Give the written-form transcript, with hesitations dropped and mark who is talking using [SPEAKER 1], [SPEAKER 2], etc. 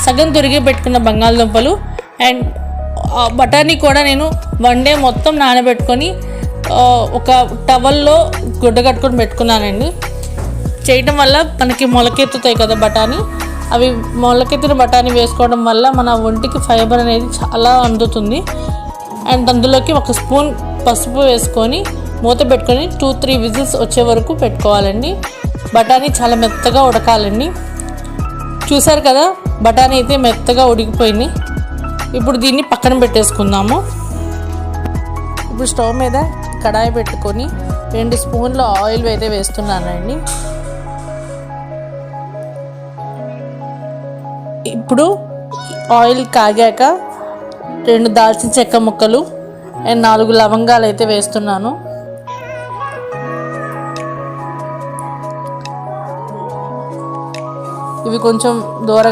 [SPEAKER 1] సగం తురిగి పెట్టుకున్న బంగాళదుంపలు అండ్ బఠానీ కూడా నేను 1 డే మొత్తం నానబెట్టుకొని ఒక టవల్లో గుడ్డ కట్టుకొని పెట్టుకున్నానండి. చేయటం వల్ల మనకి మొలకెత్తుతాయి కదా బఠానీ, అవి మొలకెత్తిన బఠానీ వేసుకోవడం వల్ల మన ఒంటికి ఫైబర్ అనేది చాలా అందుతుంది. అండ్ అందులోకి 1 స్పూన్ పసుపు వేసుకొని మూత పెట్టుకొని 2-3 విజిల్స్ వచ్చే వరకు పెట్టుకోవాలండి. బఠానీ చాలా మెత్తగా ఉడకాలండి. చూసారు కదా, బఠానీ అయితే మెత్తగా ఉడికిపోయింది. ఇప్పుడు దీన్ని పక్కన పెట్టేసుకుందాము. ఇప్పుడు స్టవ్ మీద కడాయి పెట్టుకొని 2 స్పూన్ల ఆయిల్ అయితే వేస్తున్నానండి. ఇప్పుడు ఆయిల్ కాగాక 2 దాల్చిన చెక్క ముక్కలు అండ్ 4 లవంగాలు అయితే వేస్తున్నాను. ఇవి కొంచెం దూరగా